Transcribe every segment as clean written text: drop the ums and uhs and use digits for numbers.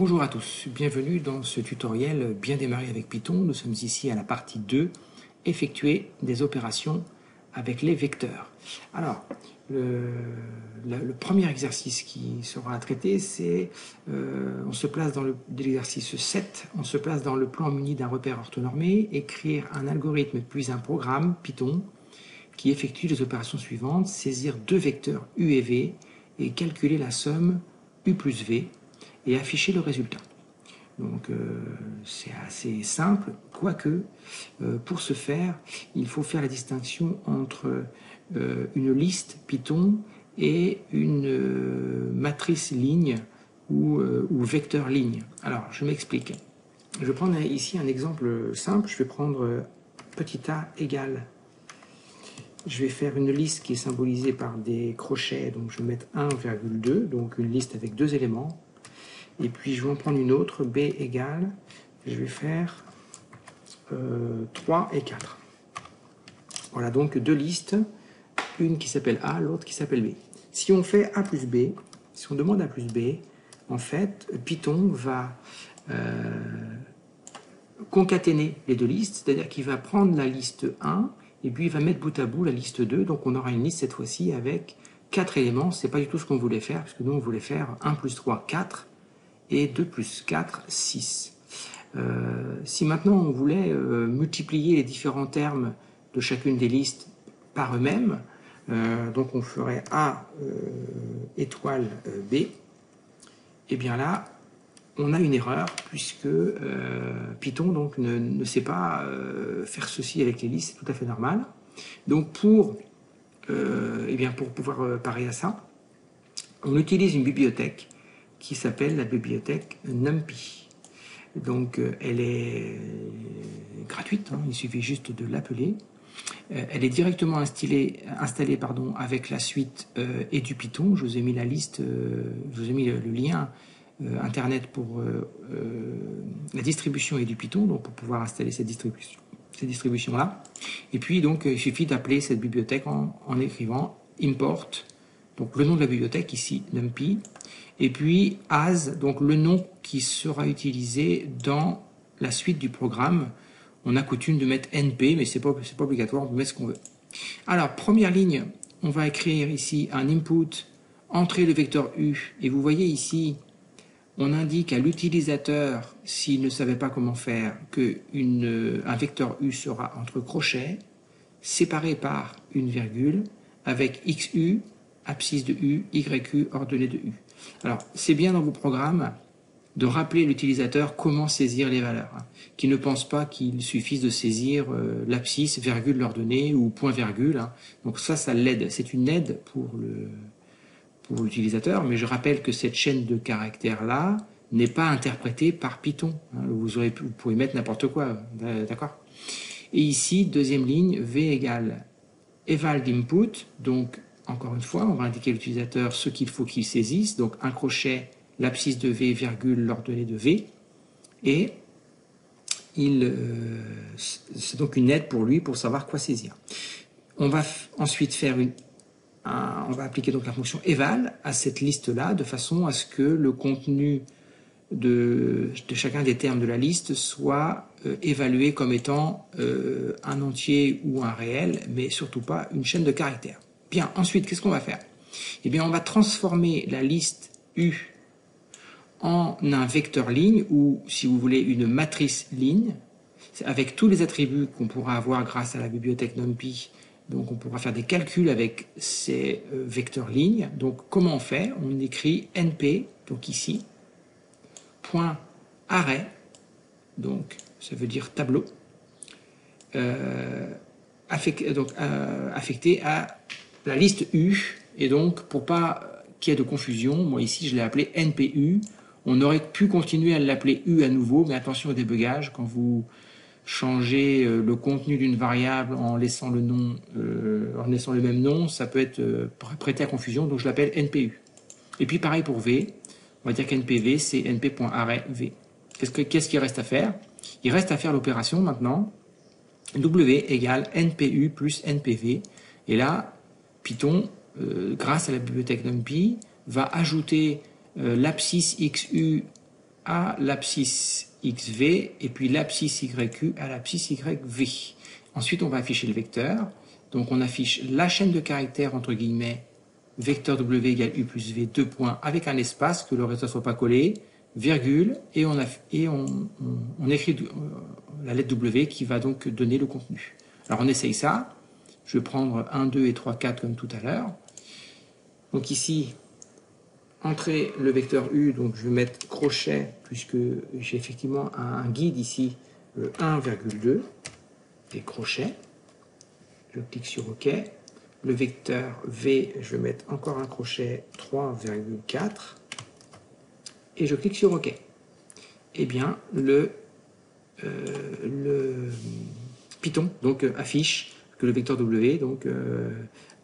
Bonjour à tous, bienvenue dans ce tutoriel bien démarré avec Python. Nous sommes ici à la partie 2, effectuer des opérations avec les vecteurs. Alors, le premier exercice qui sera à traiter, c'est, on se place dans l'exercice 7, on se place dans le plan muni d'un repère orthonormé, écrire un algorithme puis un programme Python qui effectue les opérations suivantes, saisir deux vecteurs U et V et calculer la somme U plus V et afficher le résultat. Donc c'est assez simple, quoique pour ce faire, il faut faire la distinction entre une liste Python et une matrice ligne ou vecteur ligne. Alors je m'explique. Je vais prendre ici un exemple simple, je vais prendre petit a égale. Je vais faire une liste qui est symbolisée par des crochets, donc je vais mettre 1,2, donc une liste avec deux éléments. Et puis je vais en prendre une autre, b égale, je vais faire 3 et 4. Voilà donc deux listes, une qui s'appelle A, l'autre qui s'appelle B. Si on fait A plus B, si on demande A plus B, en fait, Python va concaténer les deux listes, c'est-à-dire qu'il va prendre la liste 1 et puis il va mettre bout à bout la liste 2, donc on aura une liste cette fois-ci avec 4 éléments, c'est pas du tout ce qu'on voulait faire, parce que nous on voulait faire 1 plus 3, 4, et 2 plus 4, 6. Si maintenant on voulait multiplier les différents termes de chacune des listes par eux-mêmes, donc on ferait A étoile B, et bien là, on a une erreur, puisque Python donc, ne sait pas faire ceci avec les listes, c'est tout à fait normal. Donc pour pouvoir parer à ça, on utilise une bibliothèque qui s'appelle la bibliothèque NumPy. Donc elle est gratuite, hein, il suffit juste de l'appeler. Elle est directement installée avec la suite EduPython. Je vous ai mis la liste, je vous ai mis le lien internet pour la distribution EduPython, donc pour pouvoir installer cette distribution là. Et puis donc il suffit d'appeler cette bibliothèque en écrivant import, donc le nom de la bibliothèque ici NumPy, et puis as, donc le nom qui sera utilisé dans la suite du programme. On a coutume de mettre np, mais c'est pas obligatoire, on peut mettre ce qu'on veut. Alors première ligne, on va écrire ici un input, entrer le vecteur u, et vous voyez ici, on indique à l'utilisateur, s'il ne savait pas comment faire, que un vecteur u sera entre crochets, séparé par une virgule, avec xu, abscisse de u, YU, ordonnée de u. Alors, c'est bien dans vos programmes de rappeler l'utilisateur comment saisir les valeurs, hein, qui ne pense pas qu'il suffise de saisir l'abscisse, virgule, l'ordonnée ou point virgule. Hein. Donc ça l'aide. C'est une aide pour l'utilisateur, mais je rappelle que cette chaîne de caractères-là n'est pas interprétée par Python. Hein. Vous pouvez mettre n'importe quoi, d'accord? Et ici, deuxième ligne, v égale eval d'input, donc encore une fois, on va indiquer à l'utilisateur ce qu'il faut qu'il saisisse, donc un crochet, l'abscisse de V, virgule, l'ordonnée de V, et c'est donc une aide pour lui pour savoir quoi saisir. On va ensuite faire on va appliquer donc la fonction eval à cette liste-là, de façon à ce que le contenu de chacun des termes de la liste soit évalué comme étant un entier ou un réel, mais surtout pas une chaîne de caractères. Bien, ensuite, qu'est-ce qu'on va faire? Eh bien, on va transformer la liste U en un vecteur ligne, ou, si vous voulez, une matrice ligne, avec tous les attributs qu'on pourra avoir grâce à la bibliothèque NumPy. Donc, on pourra faire des calculs avec ces vecteurs lignes. Donc, comment on fait? On écrit np, donc ici, point array, donc ça veut dire tableau, affecté à la liste U, et donc pour pas qu'il y ait de confusion, moi ici je l'ai appelé NPU. On aurait pu continuer à l'appeler U à nouveau, mais attention au débugage, quand vous changez le contenu d'une variable en laissant le nom, en laissant le même nom, ça peut être prêté à confusion, donc je l'appelle NPU. Et puis pareil pour V, on va dire qu'NPV c'est np.arrayV. Qu'est-ce qu'il reste à faire? Il reste à faire l'opération maintenant, W égale NPU plus NPV, et là, Python, grâce à la bibliothèque NumPy, va ajouter l'abscisse XU à l'abscisse XV et puis l'abscisse YQ à l'abscisse YV. Ensuite, on va afficher le vecteur. Donc, on affiche la chaîne de caractères, entre guillemets, vecteur W égale U plus V, 2 points, avec un espace, que le résultat ne soit pas collé, virgule, et on écrit la lettre W qui va donc donner le contenu. Alors, on essaye ça. Je vais prendre 1, 2 et 3, 4 comme tout à l'heure. Donc ici, entrer le vecteur U, donc je vais mettre crochet, puisque j'ai effectivement un guide ici, 1,2, et crochet. Je clique sur OK. Le vecteur V, je vais mettre encore un crochet, 3,4, et je clique sur OK. Eh bien, le Python donc, affiche que le vecteur W donc,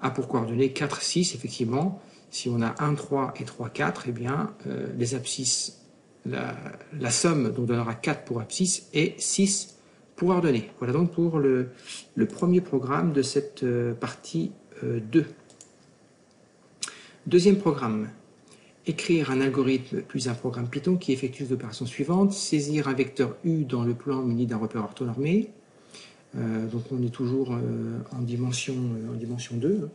a pour coordonnées 4, 6, effectivement. Si on a 1, 3 et 3, 4, eh bien, les abscisses, la somme donc, donnera 4 pour abscisse et 6 pour ordonnée. Voilà donc pour le premier programme de cette partie 2. Deuxième programme, écrire un algorithme plus un programme Python qui effectue les opérations suivantes. Saisir un vecteur U dans le plan muni d'un repère orthonormé. Donc on est toujours en dimension 2.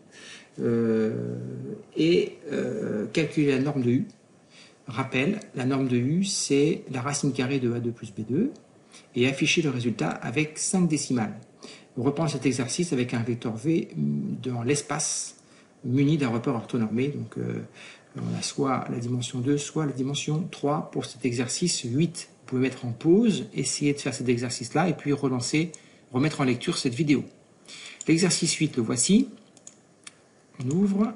Et calculer la norme de U. Rappel, la norme de U, c'est la racine carrée de A2 plus B2 et afficher le résultat avec 5 décimales. On reprend cet exercice avec un vecteur V dans l'espace muni d'un repère orthonormé. Donc on a soit la dimension 2, soit la dimension 3 pour cet exercice 8. Vous pouvez mettre en pause, essayer de faire cet exercice-là et puis remettre en lecture cette vidéo. L'exercice 8, le voici. On ouvre.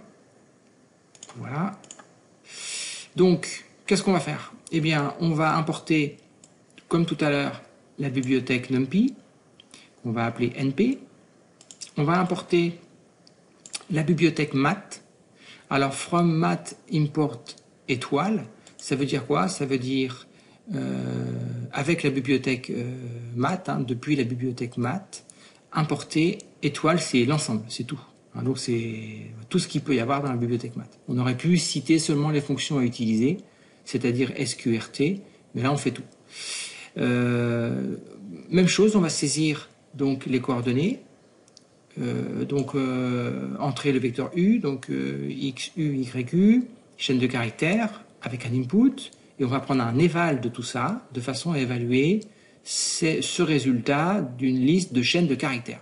Voilà. Donc, qu'est-ce qu'on va faire? Eh bien, on va importer, comme tout à l'heure, la bibliothèque NumPy, qu'on va appeler NP. On va importer la bibliothèque math. Alors, from math import étoile, ça veut dire quoi? Ça veut dire, avec la bibliothèque math, depuis la bibliothèque math, importer étoile, c'est l'ensemble, c'est tout. Donc c'est tout ce qu'il peut y avoir dans la bibliothèque math. On aurait pu citer seulement les fonctions à utiliser, c'est-à-dire SQRT, mais là on fait tout. Même chose, on va saisir donc les coordonnées, entrer le vecteur U, donc XU, YU, chaîne de caractères avec un input, et on va prendre un éval de tout ça, de façon à évaluer ce résultat d'une liste de chaînes de caractères.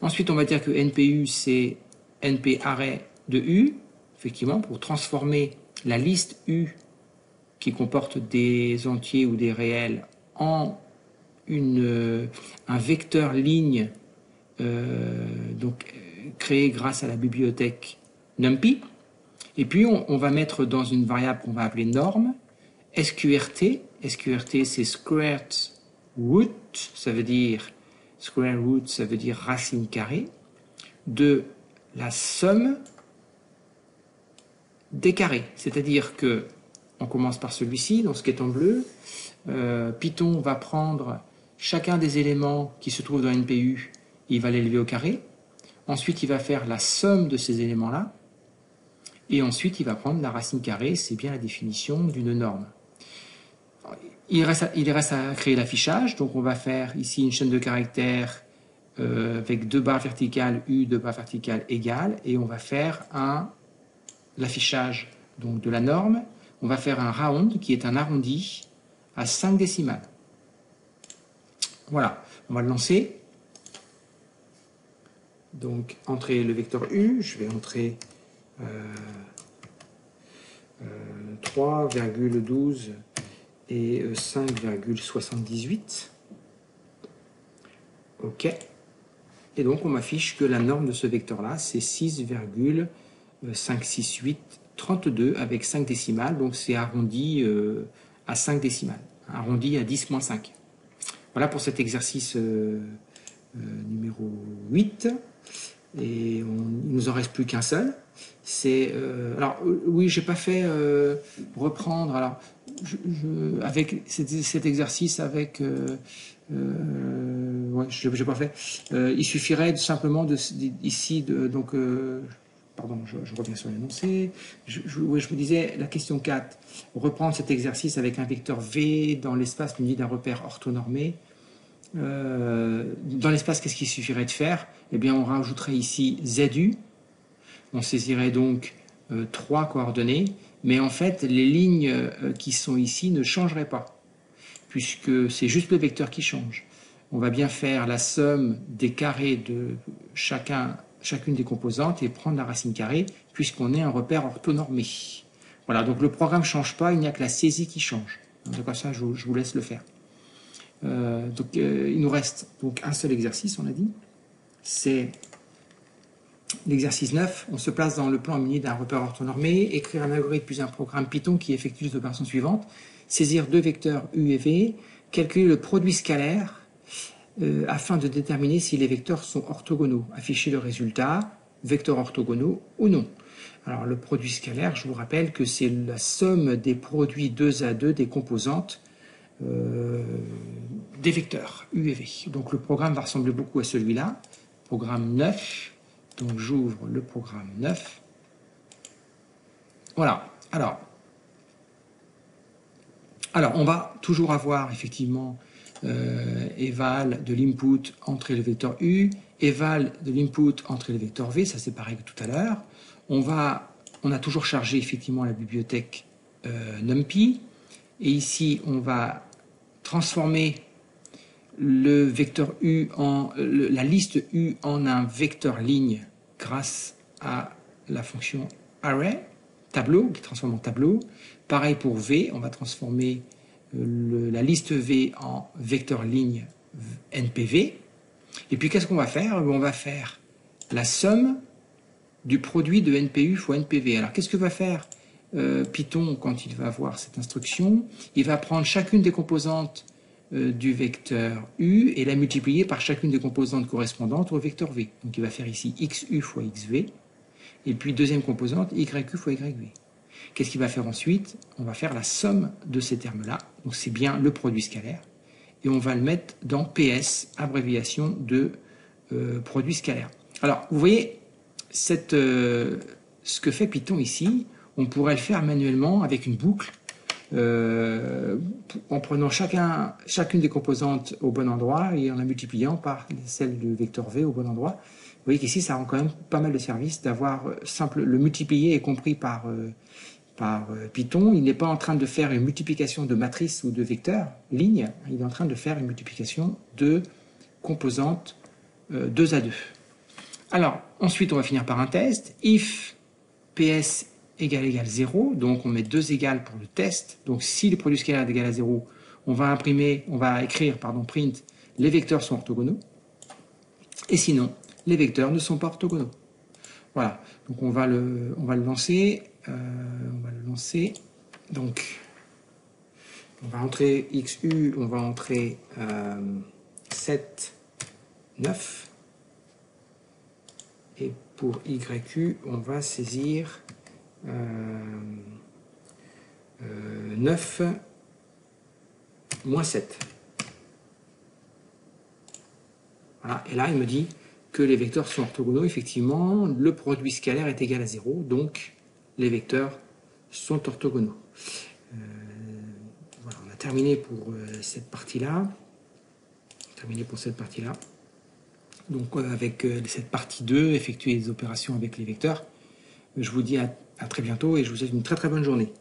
Ensuite, on va dire que NPU, c'est NP array de U, effectivement, pour transformer la liste U qui comporte des entiers ou des réels en un vecteur ligne créé grâce à la bibliothèque NumPy. Et puis, on va mettre dans une variable qu'on va appeler norme, SQRT. SQRT, c'est squared root, ça veut dire square root, ça veut dire racine carrée, de la somme des carrés. C'est-à-dire que, on commence par celui-ci, donc ce qui est en bleu. Python va prendre chacun des éléments qui se trouvent dans NPU, il va l'élever au carré. Ensuite, il va faire la somme de ces éléments-là. Et ensuite, il va prendre la racine carrée, c'est bien la définition d'une norme. Il reste à créer l'affichage, donc on va faire ici une chaîne de caractères avec 2 barres verticales U, 2 barres verticales égales, et on va faire l'affichage donc de la norme. On va faire un round qui est un arrondi à 5 décimales. Voilà, on va le lancer. Donc entrer le vecteur U, je vais entrer 3,12 et 5,78. OK. Et donc on m'affiche que la norme de ce vecteur-là, c'est 6,56832 avec 5 décimales. Donc c'est arrondi à 5 décimales, arrondi à 10-5. Voilà pour cet exercice numéro 8. Et il nous en reste plus qu'un seul. Alors oui, j'ai pas fait reprendre. Alors avec cet exercice avec ouais, j'ai pas fait. Il suffirait simplement pardon, je reviens sur l'énoncé. Je vous disais, la question 4, reprendre cet exercice avec un vecteur V dans l'espace muni d'un repère orthonormé. Dans l'espace, qu'est-ce qu'il suffirait de faire? Eh bien, on rajouterait ici ZU. On saisirait donc 3 coordonnées, mais en fait, les lignes qui sont ici ne changeraient pas, puisque c'est juste le vecteur qui change. On va bien faire la somme des carrés de chacune des composantes et prendre la racine carrée, puisqu'on est un repère orthonormé. Voilà, donc le programme ne change pas, il n'y a que la saisie qui change. Donc ça, je vous laisse le faire. Il nous reste donc un seul exercice, on a dit. C'est l'exercice 9. On se place dans le plan muni d'un repère orthonormé, écrire un algorithme puis un programme Python qui effectue les opérations suivantes. Saisir deux vecteurs U et V, calculer le produit scalaire afin de déterminer si les vecteurs sont orthogonaux. Afficher le résultat, vecteurs orthogonaux ou non. Alors le produit scalaire, je vous rappelle que c'est la somme des produits 2 à 2 des composantes des vecteurs U et V. Donc le programme va ressembler beaucoup à celui-là. Programme 9. Donc j'ouvre le programme 9. Voilà. Alors on va toujours avoir effectivement eval de l'input entre le vecteur U, eval de l'input entre le vecteur V, ça c'est pareil que tout à l'heure. On a toujours chargé effectivement la bibliothèque NumPy, et ici on va transformer le vecteur U la liste U en un vecteur ligne grâce à la fonction array, tableau, qui transforme en tableau. Pareil pour V, on va transformer la liste V en vecteur ligne NPV. Et puis qu'est-ce qu'on va faire? On va faire la somme du produit de NPU fois NPV. Alors qu'est-ce que va faire Python quand il va voir cette instruction? Il va prendre chacune des composantes du vecteur U et la multiplier par chacune des composantes correspondantes au vecteur V. Donc il va faire ici XU fois XV, et puis deuxième composante YU fois YV. Qu'est-ce qu'il va faire ensuite? On va faire la somme de ces termes-là, donc c'est bien le produit scalaire, et on va le mettre dans PS, abréviation de produit scalaire. Alors vous voyez, ce que fait Python ici, on pourrait le faire manuellement avec une boucle, en prenant chacune des composantes au bon endroit et en la multipliant par celle du vecteur V au bon endroit. Vous voyez qu'ici, ça rend quand même pas mal de service d'avoir le multiplié est compris par Python. Il n'est pas en train de faire une multiplication de matrices ou de vecteurs, lignes. Il est en train de faire une multiplication de composantes 2 à 2. Alors, ensuite, on va finir par un test. If PS égale 0, donc on met 2 égales pour le test. Donc si le produit scalaire est égal à 0, on va écrire print les vecteurs sont orthogonaux, et sinon les vecteurs ne sont pas orthogonaux. Voilà, donc on va le lancer. Donc on va entrer XU, on va entrer 7, 9, et pour YU, on va saisir 9 moins 7. Voilà, et là il me dit que les vecteurs sont orthogonaux. Effectivement, le produit scalaire est égal à 0, donc les vecteurs sont orthogonaux. Voilà, on a terminé pour cette partie-là. Donc avec cette partie 2, effectuer des opérations avec les vecteurs. Je vous dis à très bientôt et je vous souhaite une très très bonne journée.